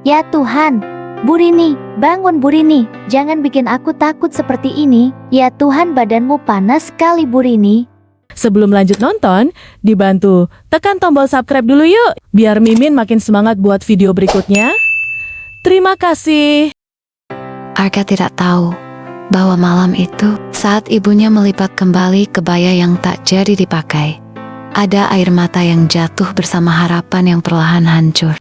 Ya Tuhan, Bu Rini, bangun Bu Rini, jangan bikin aku takut seperti ini. Ya Tuhan, badanmu panas sekali Bu Rini. Sebelum lanjut nonton, dibantu tekan tombol subscribe dulu yuk, biar Mimin makin semangat buat video berikutnya. Terima kasih. Arga tidak tahu bahwa malam itu, saat ibunya melipat kembali kebaya yang tak jadi dipakai, ada air mata yang jatuh bersama harapan yang perlahan hancur.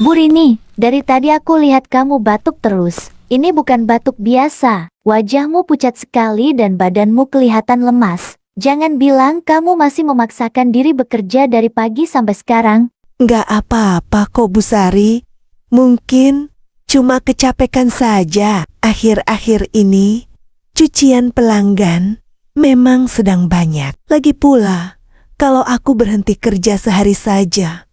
Bu Rini, dari tadi aku lihat kamu batuk terus. Ini bukan batuk biasa. Wajahmu pucat sekali dan badanmu kelihatan lemas. Jangan bilang kamu masih memaksakan diri bekerja dari pagi sampai sekarang. Nggak apa-apa kok Bu Sari. Mungkin cuma kecapekan saja. Akhir-akhir ini cucian pelanggan memang sedang banyak. Lagi pula, kalau aku berhenti kerja sehari saja,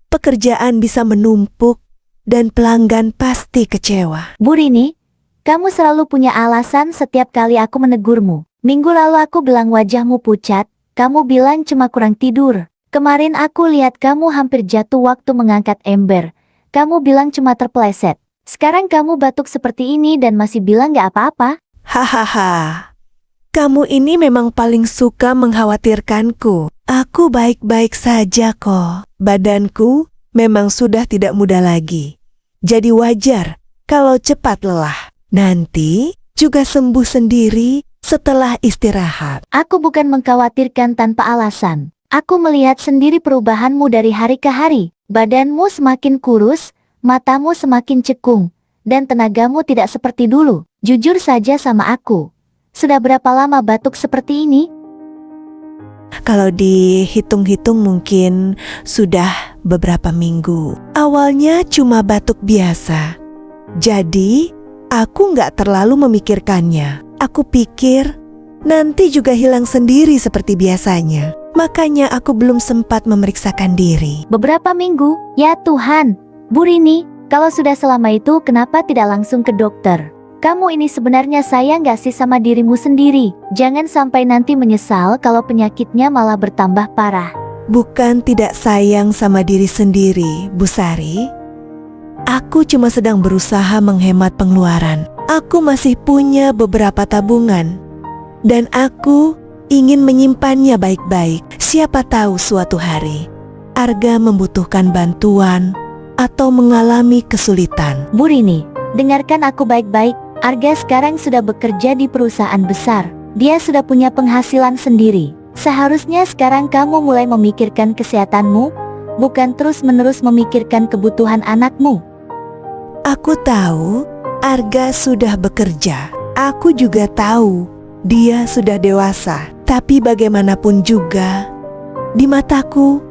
pekerjaan bisa menumpuk dan pelanggan pasti kecewa. Bu Rini, kamu selalu punya alasan setiap kali aku menegurmu. Minggu lalu aku bilang wajahmu pucat, kamu bilang cuma kurang tidur. Kemarin aku lihat kamu hampir jatuh waktu mengangkat ember. Kamu bilang cuma terpeleset. Sekarang kamu batuk seperti ini dan masih bilang gak apa-apa. Hahaha, kamu ini memang paling suka mengkhawatirkanku. Aku baik-baik saja kok. Badanku memang sudah tidak muda lagi. Jadi wajar kalau cepat lelah. Nanti juga sembuh sendiri setelah istirahat. Aku bukan mengkhawatirkan tanpa alasan. Aku melihat sendiri perubahanmu dari hari ke hari. Badanmu semakin kurus, matamu semakin cekung, dan tenagamu tidak seperti dulu. Jujur saja sama aku. Sudah berapa lama batuk seperti ini? Kalau dihitung-hitung mungkin sudah beberapa minggu. Awalnya cuma batuk biasa. Jadi aku nggak terlalu memikirkannya. Aku pikir nanti juga hilang sendiri seperti biasanya. Makanya aku belum sempat memeriksakan diri. Beberapa minggu? Ya Tuhan, Bu Rini, kalau sudah selama itu kenapa tidak langsung ke dokter? Kamu ini sebenarnya sayang gak sih sama dirimu sendiri? Jangan sampai nanti menyesal kalau penyakitnya malah bertambah parah. Bukan tidak sayang sama diri sendiri, Bu Sari. Aku cuma sedang berusaha menghemat pengeluaran. Aku masih punya beberapa tabungan. Dan aku ingin menyimpannya baik-baik. Siapa tahu suatu hari Arga membutuhkan bantuan atau mengalami kesulitan. Bu Rini, dengarkan aku baik-baik. Arga sekarang sudah bekerja di perusahaan besar. Dia sudah punya penghasilan sendiri. Seharusnya sekarang kamu mulai memikirkan kesehatanmu, bukan terus-menerus memikirkan kebutuhan anakmu. Aku tahu Arga sudah bekerja. Aku juga tahu dia sudah dewasa. Tapi bagaimanapun juga, di mataku,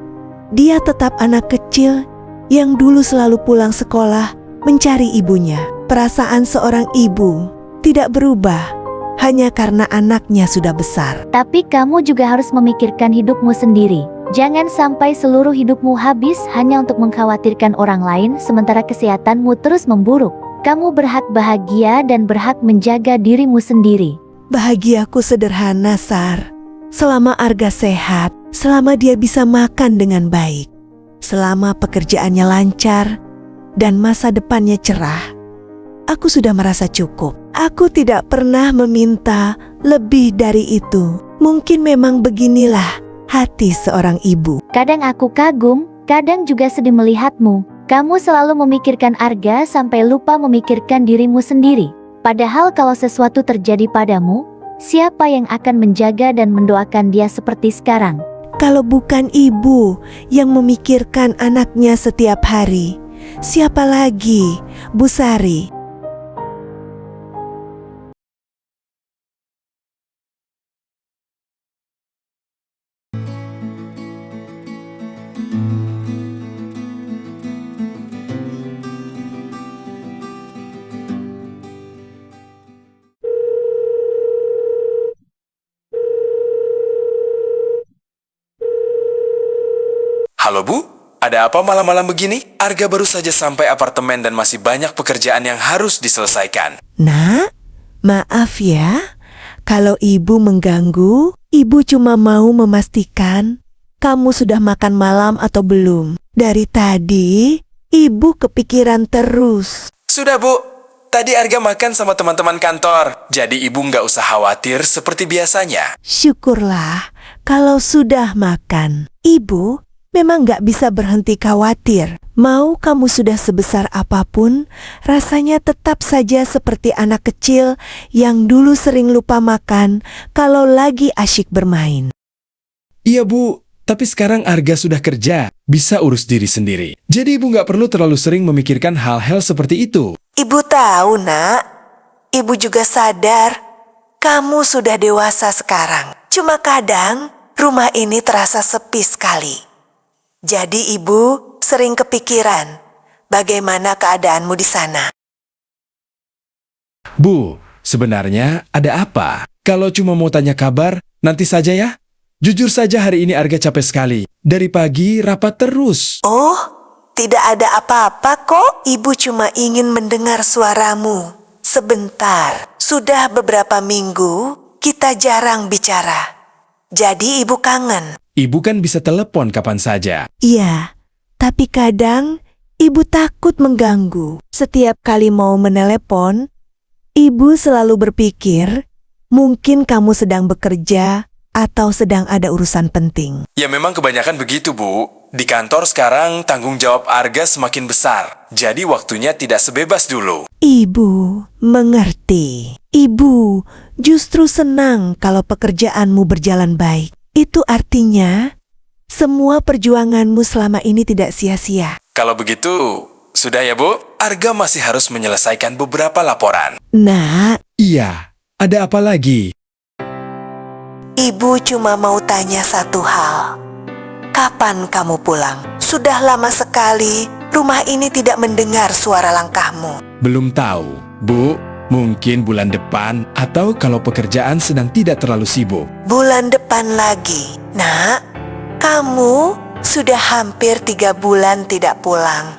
dia tetap anak kecil yang dulu selalu pulang sekolah mencari ibunya. Perasaan seorang ibu tidak berubah hanya karena anaknya sudah besar. Tapi kamu juga harus memikirkan hidupmu sendiri. Jangan sampai seluruh hidupmu habis hanya untuk mengkhawatirkan orang lain sementara kesehatanmu terus memburuk. Kamu berhak bahagia dan berhak menjaga dirimu sendiri. Bahagiaku sederhana, Sar. Selama Arga sehat, selama dia bisa makan dengan baik, selama pekerjaannya lancar, dan masa depannya cerah, aku sudah merasa cukup. Aku tidak pernah meminta lebih dari itu. Mungkin memang beginilah hati seorang ibu. Kadang aku kagum, kadang juga sedih melihatmu. Kamu selalu memikirkan Arga sampai lupa memikirkan dirimu sendiri. Padahal kalau sesuatu terjadi padamu, siapa yang akan menjaga dan mendoakan dia seperti sekarang? Kalau bukan ibu yang memikirkan anaknya setiap hari, siapa lagi, Bu Sari? Halo Bu, ada apa malam-malam begini? Arga baru saja sampai apartemen dan masih banyak pekerjaan yang harus diselesaikan. Nak, maaf ya. Kalau ibu mengganggu, ibu cuma mau memastikan kamu sudah makan malam atau belum. Dari tadi, ibu kepikiran terus. Sudah, Bu. Tadi Arga makan sama teman-teman kantor. Jadi ibu nggak usah khawatir seperti biasanya. Syukurlah kalau sudah makan. Ibu memang nggak bisa berhenti khawatir. Mau kamu sudah sebesar apapun, rasanya tetap saja seperti anak kecil yang dulu sering lupa makan kalau lagi asyik bermain. Iya, Bu. Tapi sekarang Arga sudah kerja, bisa urus diri sendiri. Jadi ibu nggak perlu terlalu sering memikirkan hal-hal seperti itu. Ibu tahu, Nak. Ibu juga sadar kamu sudah dewasa sekarang. Cuma kadang rumah ini terasa sepi sekali. Jadi ibu sering kepikiran bagaimana keadaanmu di sana. Bu, sebenarnya ada apa? Kalau cuma mau tanya kabar, nanti saja ya. Jujur saja hari ini Arga capek sekali. Dari pagi rapat terus. Oh, tidak ada apa-apa kok. Ibu cuma ingin mendengar suaramu. Sebentar, sudah beberapa minggu kita jarang bicara. Jadi ibu kangen. Ibu kan bisa telepon kapan saja. Iya, tapi kadang ibu takut mengganggu. Setiap kali mau menelepon, ibu selalu berpikir mungkin kamu sedang bekerja atau sedang ada urusan penting. Ya memang kebanyakan begitu, Bu. Di kantor sekarang tanggung jawab Arga semakin besar. Jadi waktunya tidak sebebas dulu. Ibu mengerti. Ibu justru senang kalau pekerjaanmu berjalan baik. Itu artinya semua perjuanganmu selama ini tidak sia-sia. Kalau begitu, sudah ya, Bu? Arga masih harus menyelesaikan beberapa laporan. Nak, Iya, ada apa lagi? ibu cuma mau tanya satu hal. Kapan kamu pulang? Sudah lama sekali rumah ini tidak mendengar suara langkahmu. Belum tahu, Bu. Mungkin bulan depan atau kalau pekerjaan sedang tidak terlalu sibuk. Bulan depan lagi. Nak, kamu sudah hampir 3 bulan tidak pulang.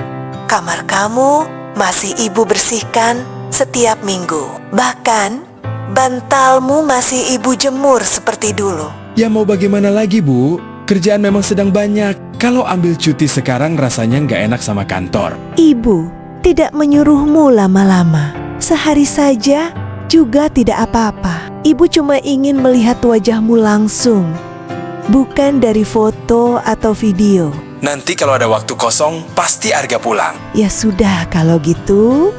Kamar kamu masih ibu bersihkan setiap minggu. Bahkan bantalmu masih ibu jemur seperti dulu. Ya mau bagaimana lagi, Bu? Kerjaan memang sedang banyak. Kalau ambil cuti sekarang rasanya nggak enak sama kantor. Ibu tidak menyuruhmu lama-lama. Sehari saja juga tidak apa-apa. Ibu cuma ingin melihat wajahmu langsung, bukan dari foto atau video. Nanti kalau ada waktu kosong, pasti Arga pulang. Ya sudah kalau gitu,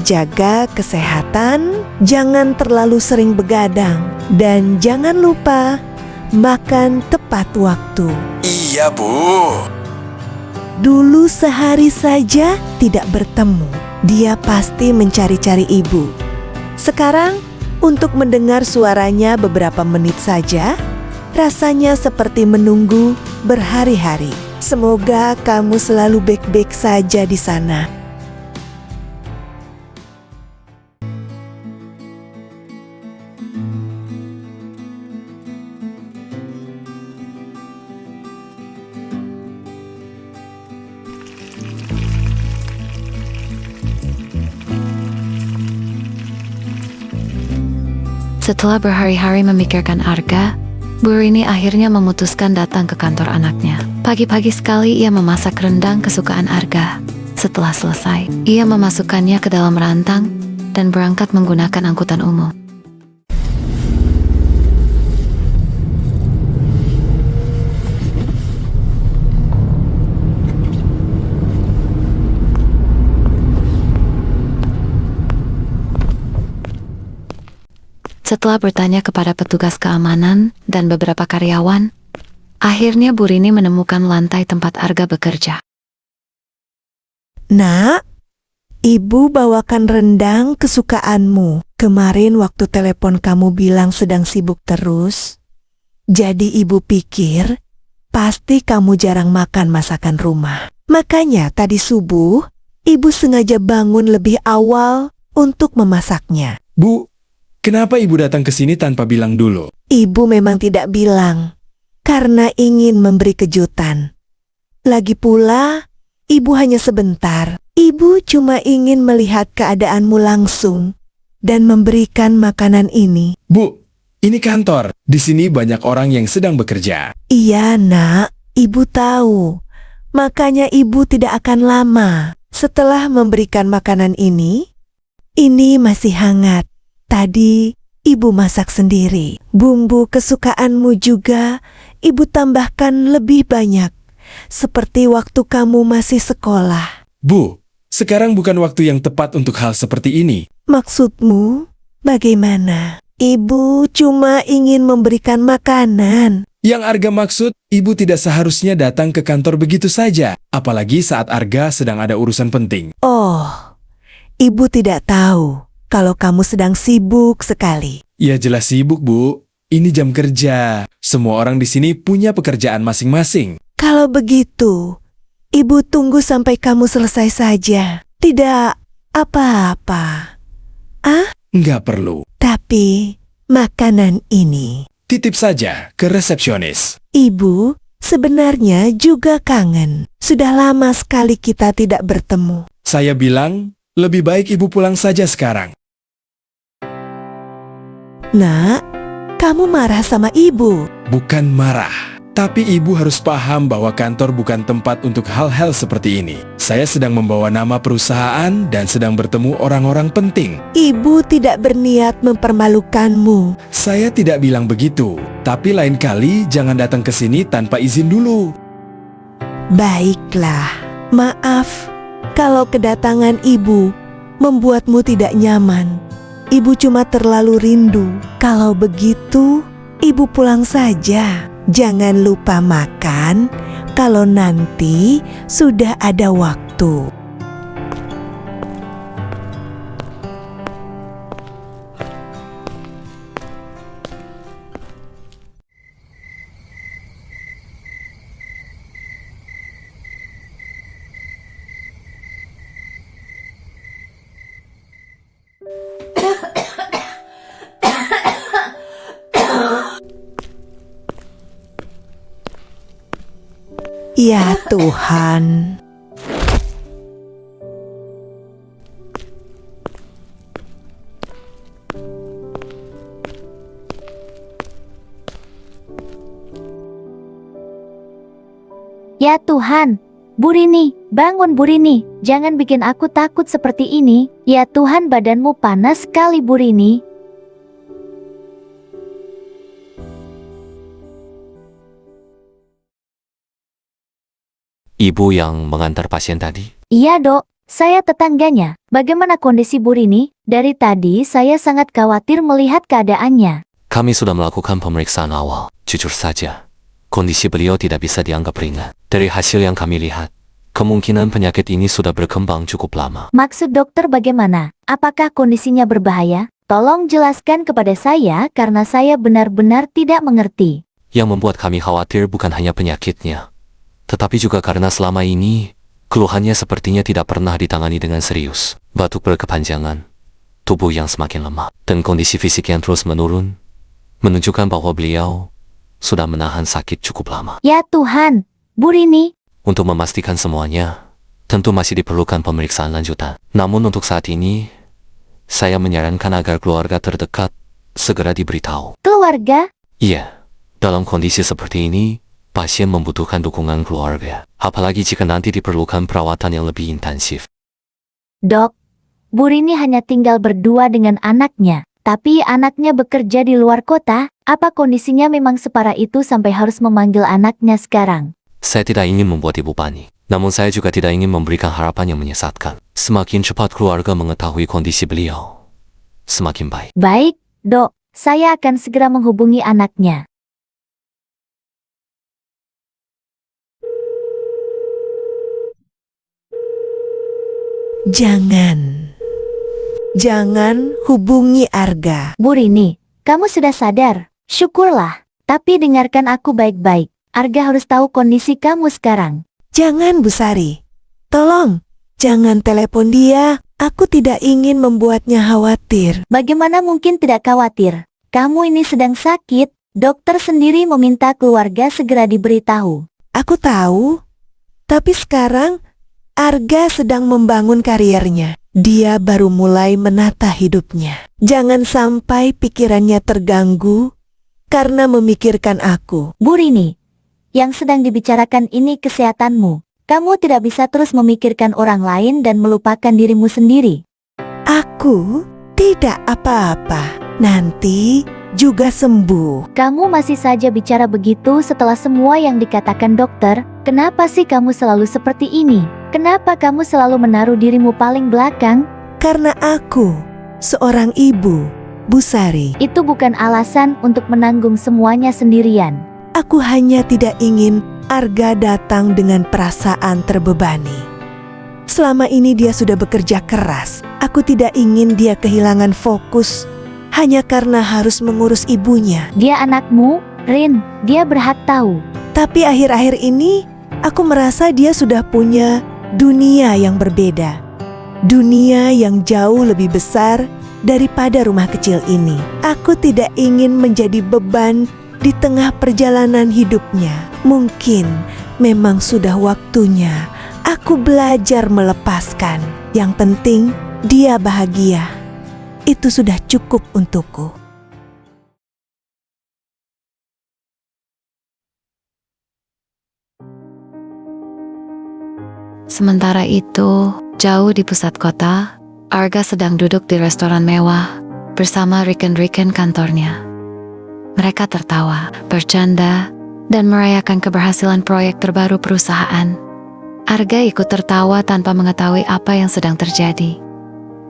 jaga kesehatan, jangan terlalu sering begadang, dan jangan lupa makan tepat waktu. Iya, Bu. Dulu sehari saja tidak bertemu, dia pasti mencari-cari ibu. Sekarang, untuk mendengar suaranya beberapa menit saja, rasanya seperti menunggu berhari-hari. Semoga kamu selalu baik-baik saja di sana. Setelah berhari-hari memikirkan Arga, Bu Rini akhirnya memutuskan datang ke kantor anaknya. Pagi-pagi sekali ia memasak rendang kesukaan Arga. Setelah selesai, ia memasukkannya ke dalam rantang dan berangkat menggunakan angkutan umum. Setelah bertanya kepada petugas keamanan dan beberapa karyawan, akhirnya Bu Rini menemukan lantai tempat Arga bekerja. Nak, ibu bawakan rendang kesukaanmu. Kemarin waktu telepon kamu bilang sedang sibuk terus. Jadi ibu pikir pasti kamu jarang makan masakan rumah. Makanya tadi subuh ibu sengaja bangun lebih awal untuk memasaknya. Bu, kenapa ibu datang ke sini tanpa bilang dulu? Ibu memang tidak bilang karena ingin memberi kejutan. Lagi pula, ibu hanya sebentar. Ibu cuma ingin melihat keadaanmu langsung dan memberikan makanan ini. Bu, ini kantor. Di sini banyak orang yang sedang bekerja. Iya, Nak. Ibu tahu. Makanya ibu tidak akan lama. Setelah memberikan makanan ini masih hangat. Tadi ibu masak sendiri. Bumbu kesukaanmu juga ibu tambahkan lebih banyak. Seperti waktu kamu masih sekolah. Bu, sekarang bukan waktu yang tepat untuk hal seperti ini. Maksudmu bagaimana? Ibu cuma ingin memberikan makanan. Yang Arga maksud, ibu tidak seharusnya datang ke kantor begitu saja. Apalagi saat Arga sedang ada urusan penting. Oh, ibu tidak tahu kalau kamu sedang sibuk sekali. Ya jelas sibuk, Bu. Ini jam kerja. Semua orang di sini punya pekerjaan masing-masing. Kalau begitu, ibu tunggu sampai kamu selesai saja. Tidak apa-apa. Nggak perlu. Tapi makanan ini, Titip saja ke resepsionis. ibu sebenarnya juga kangen. Sudah lama sekali kita tidak bertemu. Saya bilang, lebih baik ibu pulang saja sekarang. Nak, kamu marah sama ibu. Bukan marah. Tapi ibu harus paham bahwa kantor bukan tempat untuk hal-hal seperti ini. Saya sedang membawa nama perusahaan dan sedang bertemu orang-orang penting. Ibu tidak berniat mempermalukanmu. Saya tidak bilang begitu. Tapi lain kali jangan datang ke sini tanpa izin dulu. Baiklah, maaf kalau kedatangan ibu membuatmu tidak nyaman. Ibu cuma terlalu rindu. Kalau begitu, ibu pulang saja. Jangan lupa makan kalau nanti sudah ada waktu. Ya Tuhan. Ya Tuhan, Bu Rini, bangun Bu Rini, jangan bikin aku takut seperti ini. Ya Tuhan, badanmu panas sekali Bu Rini. Ibu yang mengantar pasien tadi? Iya Dok, saya tetangganya. Bagaimana kondisi Bu Rini? Dari tadi saya sangat khawatir melihat keadaannya. Kami sudah melakukan pemeriksaan awal. Jujur saja, kondisi beliau tidak bisa dianggap ringan. Dari hasil yang kami lihat, kemungkinan penyakit ini sudah berkembang cukup lama. Maksud dokter bagaimana? Apakah kondisinya berbahaya? Tolong jelaskan kepada saya karena saya benar-benar tidak mengerti. Yang membuat kami khawatir bukan hanya penyakitnya, tetapi juga karena selama ini, keluhannya sepertinya tidak pernah ditangani dengan serius. Batuk berkepanjangan, tubuh yang semakin lemah, dan kondisi fisik yang terus menurun, menunjukkan bahwa beliau sudah menahan sakit cukup lama. Ya Tuhan, Bu Rini. Untuk memastikan semuanya, tentu masih diperlukan pemeriksaan lanjutan. Namun untuk saat ini, saya menyarankan agar keluarga terdekat segera diberitahu. Keluarga? Iya, dalam kondisi seperti ini, pasien membutuhkan dukungan keluarga, apalagi jika nanti diperlukan perawatan yang lebih intensif. Dok, Bu Rini hanya tinggal berdua dengan anaknya, tapi anaknya bekerja di luar kota. Apa kondisinya memang separah itu sampai harus memanggil anaknya sekarang? Saya tidak ingin membuat ibu panik, namun saya juga tidak ingin memberikan harapan yang menyesatkan. Semakin cepat keluarga mengetahui kondisi beliau, semakin baik. Baik, Dok, saya akan segera menghubungi anaknya. Jangan hubungi Arga. Bu Rini, kamu sudah sadar? Syukurlah, tapi dengarkan aku baik-baik. Arga harus tahu kondisi kamu sekarang. Jangan, Bu Sari. Tolong, jangan telepon dia. Aku tidak ingin membuatnya khawatir. Bagaimana mungkin tidak khawatir? Kamu ini sedang sakit. Dokter sendiri meminta keluarga segera diberitahu. Aku tahu, Tapi sekarang, Arga sedang membangun kariernya. Dia baru mulai menata hidupnya. Jangan sampai pikirannya terganggu karena memikirkan aku. Bu Rini, yang sedang dibicarakan ini kesehatanmu. Kamu tidak bisa terus memikirkan orang lain dan melupakan dirimu sendiri. Aku tidak apa-apa. Nanti juga sembuh. Kamu masih saja bicara begitu setelah semua yang dikatakan dokter. Kenapa sih kamu selalu seperti ini? Kenapa kamu selalu menaruh dirimu paling belakang? Karena aku seorang ibu, Bu Sari. Itu bukan alasan untuk menanggung semuanya sendirian. Aku hanya tidak ingin Arga datang dengan perasaan terbebani. Selama ini dia sudah bekerja keras. Aku tidak ingin dia kehilangan fokus hanya karena harus mengurus ibunya. Dia anakmu, Rin. Dia berhak tahu. Tapi akhir-akhir ini aku merasa dia sudah punya dunia yang berbeda. Dunia yang jauh lebih besar daripada rumah kecil ini. Aku tidak ingin menjadi beban di tengah perjalanan hidupnya. Mungkin memang sudah waktunya aku belajar melepaskan. Yang penting dia bahagia. Itu sudah cukup untukku. Sementara itu, jauh di pusat kota, Arga sedang duduk di restoran mewah bersama rekan-rekan kantornya. Mereka tertawa, bercanda, dan merayakan keberhasilan proyek terbaru perusahaan. Arga ikut tertawa tanpa mengetahui apa yang sedang terjadi.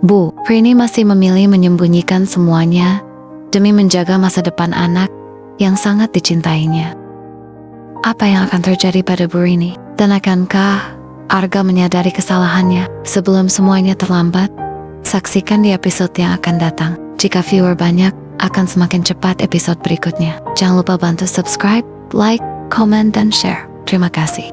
Bu, Rini masih memilih menyembunyikan semuanya demi menjaga masa depan anak yang sangat dicintainya. Apa yang akan terjadi pada Bu Rini? Dan akankah Arga menyadari kesalahannya sebelum semuanya terlambat? Saksikan di episode yang akan datang. Jika viewer banyak, akan semakin cepat episode berikutnya. Jangan lupa bantu subscribe, like, komen, dan share. Terima kasih.